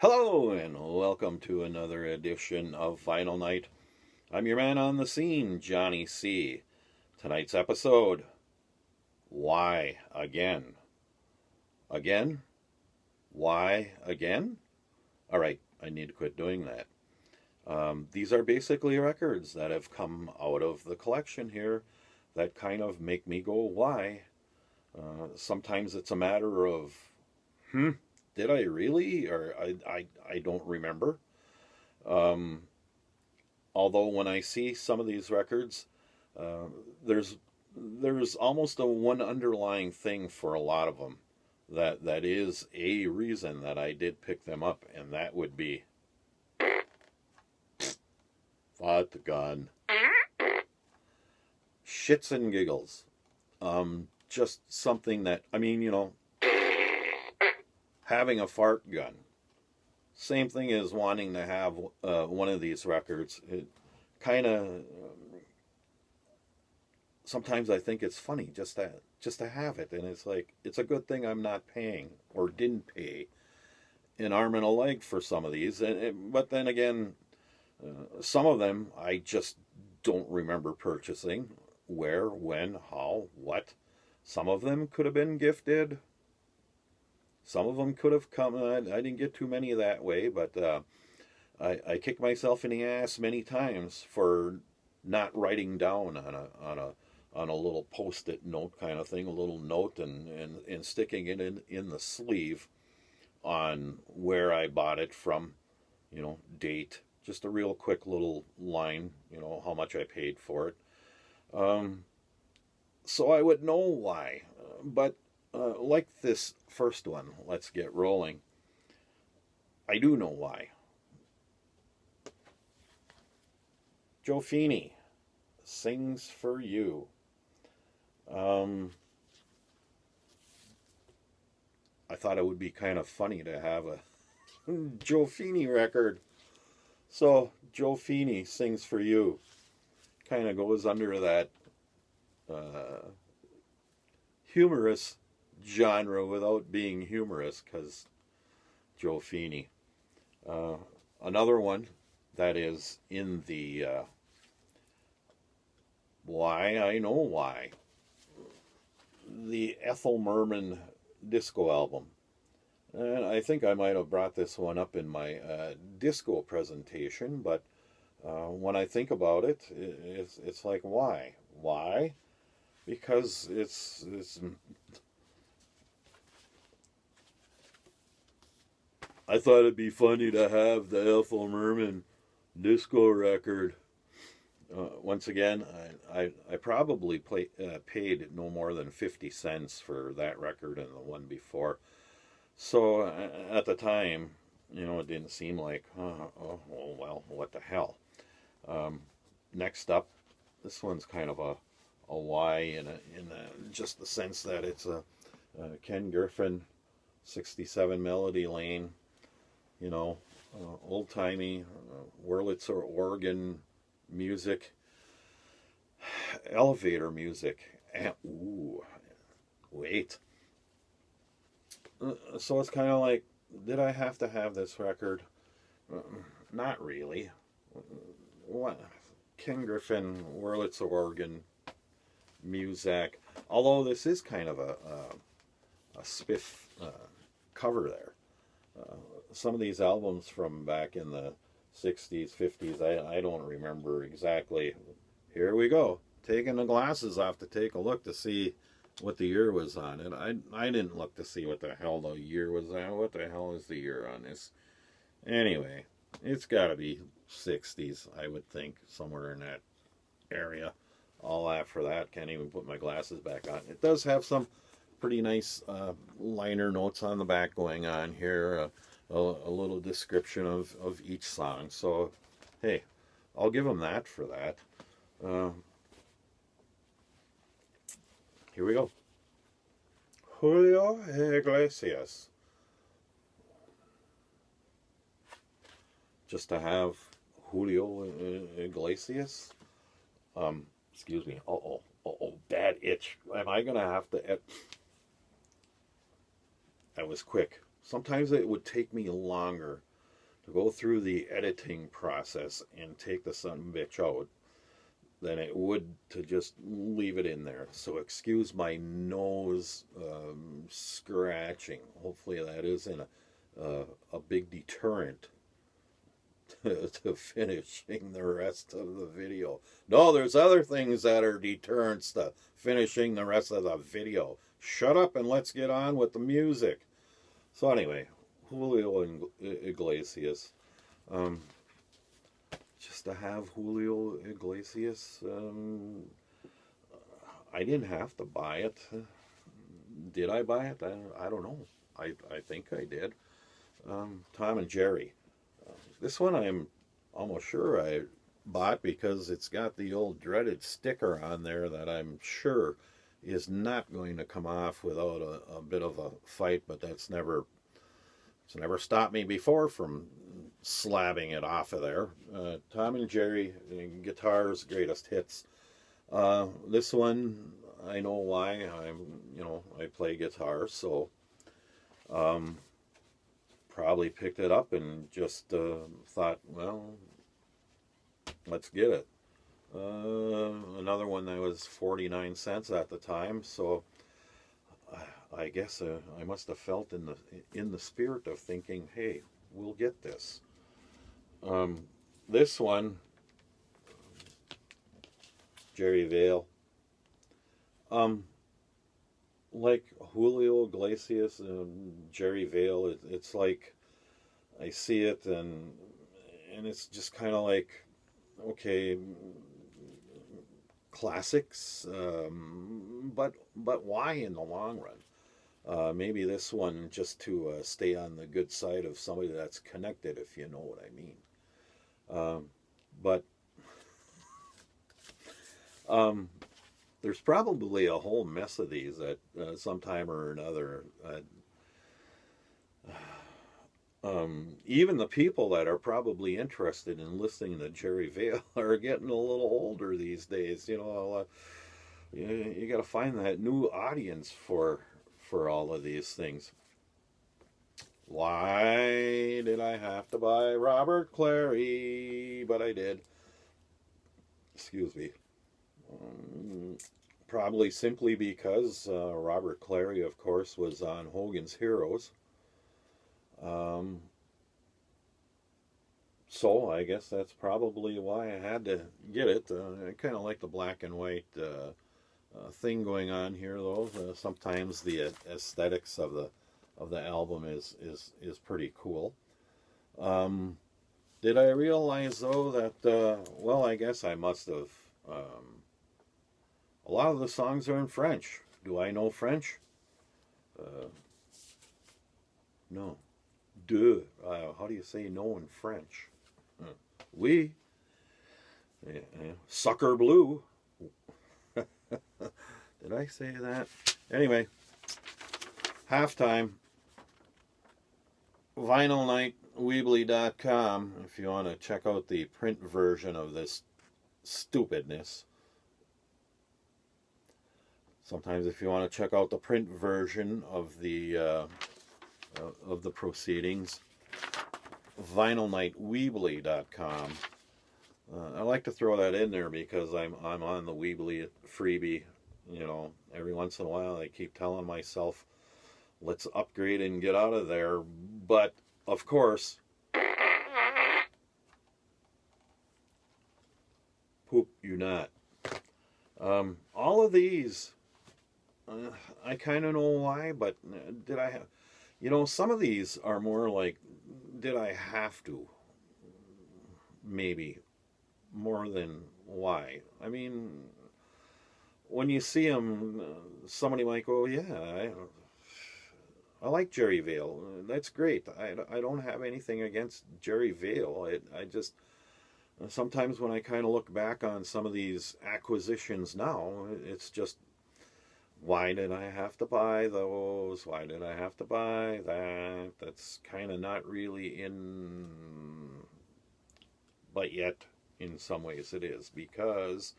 Hello and welcome to another edition of Final Night. I'm your man on the scene, Johnny C. Tonight's episode, Why Again? Again? Why again? Alright, I need to quit doing that. These are basically records that have come out of the collection here that kind of make me go, why? Sometimes it's a matter of, did I really? Or I don't remember. Um, Although when I see some of these records, uh, there's there's almost a one underlying thing for a lot of them that is a reason that I did pick them up, and that would be fought the gun, shits and giggles. Just something that having a fart gun. Same thing as wanting to have one of these records. It kind of sometimes I think it's funny just to have it, and it's like it's a good thing I'm not paying or didn't pay an arm and a leg for some of these. But then again, some of them I just don't remember purchasing. Where, when, how, what. Some of them could have been gifted. Some of them could have come. I didn't get too many that way, but I kicked myself in the ass many times for not writing down on a little post-it note kind of thing, a little note, and sticking it in the sleeve on where I bought it from, date, just a real quick little line, how much I paid for it. Um, so I would know why. But like this first one, let's get rolling. I do know why. Joe Feeney sings for you. Um, I thought it would be kind of funny to have a Joe Feeney record. So Joe Feeney sings for you. Kind of goes under that uh, humorous genre without being humorous, because Joe Feeney. Uh, Another one that is in the Why I Know Why, the Ethel Merman disco album. And I think I might have brought this one up in my disco presentation, but when I think about it, it's like, why? Why? Because it's I thought it'd be funny to have the Ethel Merman disco record. Once again, I probably paid no more than 50 cents for that record and the one before. So at the time, it didn't seem like, oh well, what the hell. Um, Next up, this one's kind of a why just the sense that it's Ken Griffin, 67 Melody Lane, old timey Wurlitzer organ music, elevator music. And, ooh, wait. So it's kind of like, did I have to have this record? Not really. What? Ken Griffin, Wurlitzer organ music. Although this is kind of a spiff cover there. Some of these albums from back in the 60s, 50s, I don't remember exactly. Here we go. Taking the glasses off to take a look to see what the year was on it. I didn't look to see what the hell the year was on. What the hell is the year on this? Anyway, it's got to be 60s, I would think, somewhere in that area. I'll laugh for that. Can't even put my glasses back on. It does have some pretty nice liner notes on the back going on here. A little description of each song. So, hey, I'll give them that for that. Uh, Here we go. Julio Iglesias. Just to have Julio Iglesias. Excuse me. Bad itch. Am I gonna have to? That was quick. Sometimes it would take me longer go through the editing process and take the son of a bitch out than it would to just leave it in there. So excuse my nose scratching. Hopefully that isn't a big deterrent to finishing the rest of the video. No, there's other things that are deterrents to finishing the rest of the video. Shut up and let's get on with the music. So anyway, Julio Iglesias. Just to have Julio Iglesias, I didn't have to buy it. Did I buy it? I don't know. I think I did. Tom and Jerry. This one I'm almost sure I bought because it's got the old dreaded sticker on there that I'm sure is not going to come off without a bit of a fight, but it's never stopped me before from slabbing it off of there. Tom and Jerry, Guitars Greatest Hits. This one, I know why. I play guitar, so probably picked it up and just thought, well, let's get it. Another one that was 49 cents at the time, so I guess I must have felt in the spirit of thinking, hey, we'll get this. This one, Jerry Vale. Like Julio Iglesias and Jerry Vale, it's like I see it and it's just kind of like, okay, classics, but why in the long run? Maybe this one just to stay on the good side of somebody that's connected, if you know what I mean. But there's probably a whole mess of these at some time or another. Even the people that are probably interested in listening to Jerry Vale are getting a little older these days. You got to find that new audience for all of these things. Why did I have to buy Robert Clary? But I did. Excuse me. Probably simply because Robert Clary, of course, was on Hogan's Heroes. So I guess that's probably why I had to get it. I kind of like the black and white thing going on here, though. Sometimes the aesthetics of the album is pretty cool. Did I realize though that well, I guess I must have. A lot of the songs are in French. Do I know French? No. De. How do you say no in French? Oui. Yeah. Sucker Blue. Did I say that? Anyway, halftime. VinylNightWeebly.com if you want to check out the print version of this stupidness. Sometimes if you want to check out the print version of the proceedings, VinylNightWeebly.com. I like to throw that in there because I'm on the Weebly freebie. Every once in a while I keep telling myself, let's upgrade and get out of there. But of course, poop you not. All of these, I kind of know why, but did I have, some of these are more like, did I have to? Maybe more than why. I mean, when you see them, somebody might go, yeah, I like Jerry Vale. That's great. I don't have anything against Jerry Vale. I just, sometimes when I kind of look back on some of these acquisitions now, it's just, why did I have to buy those? Why did I have to buy that? That's kind of not really in, but yet in some ways it is, because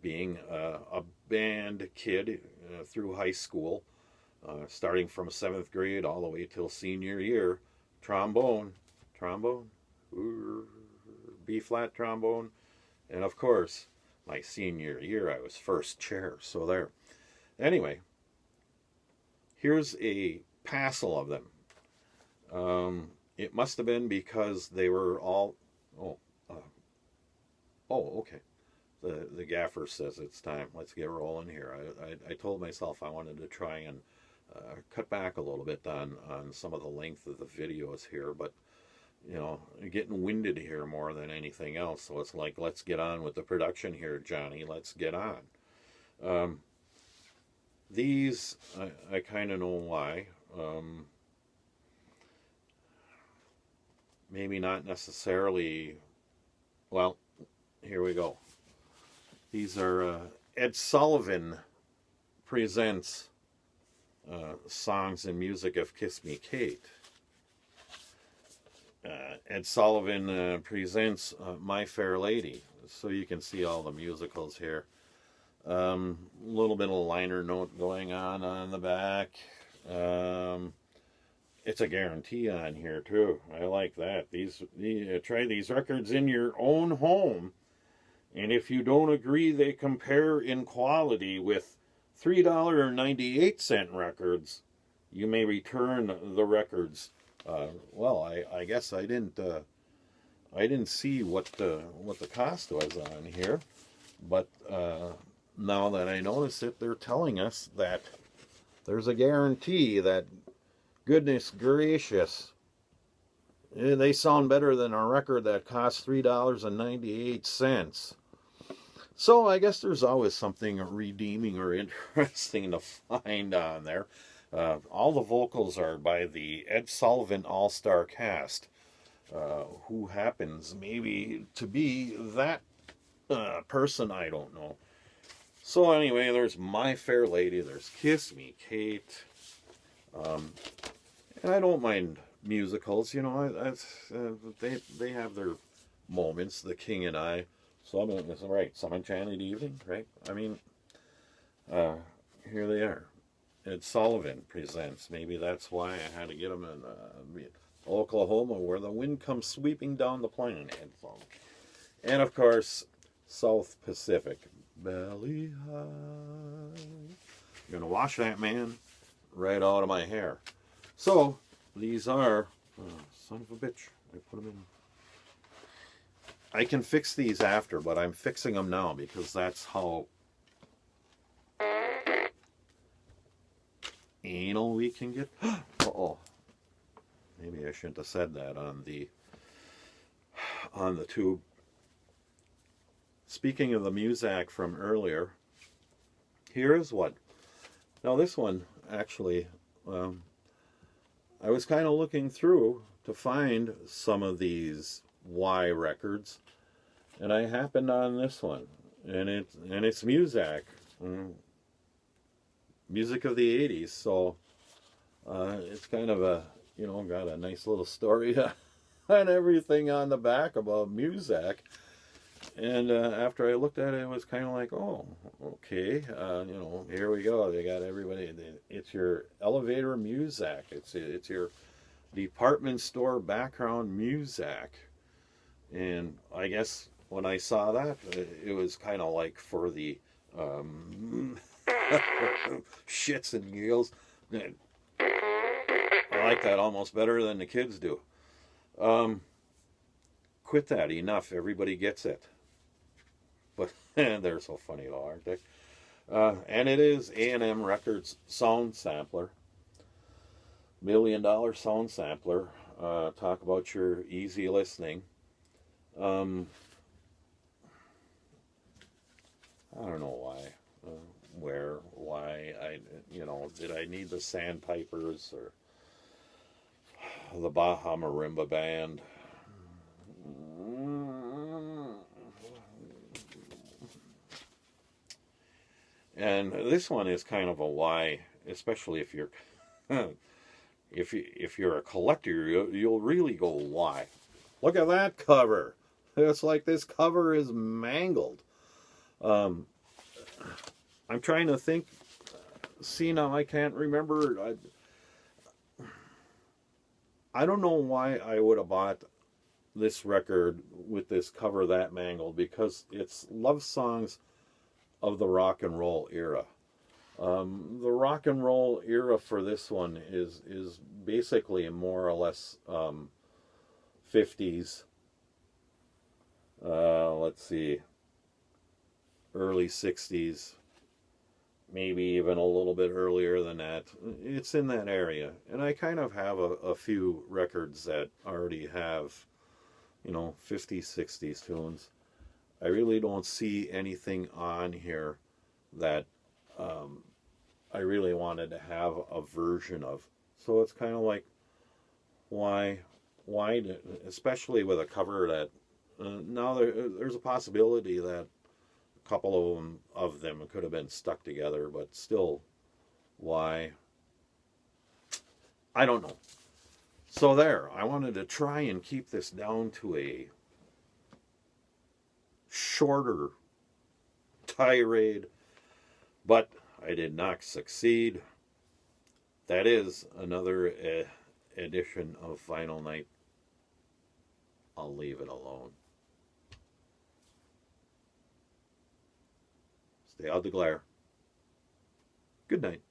being a band kid through high school, starting from 7th grade all the way till senior year, trombone, B flat trombone, and of course, my senior year I was first chair. So there. Anyway, here's a passel of them. It must have been because they were all. Oh, okay. The gaffer says it's time. Let's get rolling here. I told myself I wanted to try and cut back a little bit on some of the length of the videos here, but getting winded here more than anything else. So it's like, let's get on with the production here, Johnny. Let's get on. These, I kind of know why. Maybe not necessarily. Well, here we go. These are Ed Sullivan presents songs and music of Kiss Me Kate. Ed Sullivan presents My Fair Lady. So you can see all the musicals here. Little bit of liner note going on the back. It's a guarantee on here too. I like that. Try these records in your own home, and if you don't agree they compare in quality with $3.98 records, you may return the records. Well, I guess I didn't see what the cost was on here, but now that I notice it, they're telling us that there's a guarantee that, goodness gracious, they sound better than a record that costs $3.98. So I guess there's always something redeeming or interesting to find on there. All the vocals are by the Ed Sullivan All-Star Cast, who happens maybe to be that person, I don't know. So anyway, there's My Fair Lady, there's Kiss Me Kate, and I don't mind musicals, they have their moments, The King and I, Some Enchanted Evening, right? I mean, here they are. Ed Sullivan presents. Maybe that's why I had to get them in Oklahoma, where the wind comes sweeping down the plain. And of course, South Pacific. Belly high. I'm going to wash that, man, right out of my hair. So, these are... son of a bitch. I put them in... I can fix these after, but I'm fixing them now because that's how anal we can get. Uh-oh. Maybe I shouldn't have said that on the tube. Speaking of the Muzak from earlier, here is what. Now this one, actually, I was kind of looking through to find some of these Y records, and I happened on this one, and it's Muzak, music of the 80s. So it's kind of a got a nice little story and everything on the back about Muzak. And after I looked at it, it was kind of like, oh, okay, here we go. They got everybody. It's your elevator Muzak. It's your department store background Muzak. And I guess when I saw that, it was kind of like for the shits and giggles. I like that almost better than the kids do. Quit that. Enough. Everybody gets it. But they're so funny though, aren't they? And it is A&M Records sound sampler. $1 million sound sampler. Talk about your easy listening. I don't know why. Why did I need the Sandpipers or the Baja Marimba Band? And this one is kind of a why, especially if you're if you're a collector, you'll really go why. Look at that cover. It's like this cover is mangled. I'm trying to think. See, now I can't remember. I don't know why I would have bought this record with this Cover That Mangled because it's love songs of the rock and roll era. The rock and roll era for this one is basically more or less 50s. Let's see, early 60s, maybe even a little bit earlier than that. It's in that area. And I kind of have a few records that already have, 50s, 60s tunes. I really don't see anything on here that I really wanted to have a version of. So it's kind of like, why, especially with a cover that, now there's a possibility that a couple of them could have been stuck together, but still, why? I don't know. So there, I wanted to try and keep this down to a shorter tirade, but I did not succeed. That is another edition of Vinyl Night. I'll leave it alone. Stay out the glare. Good night.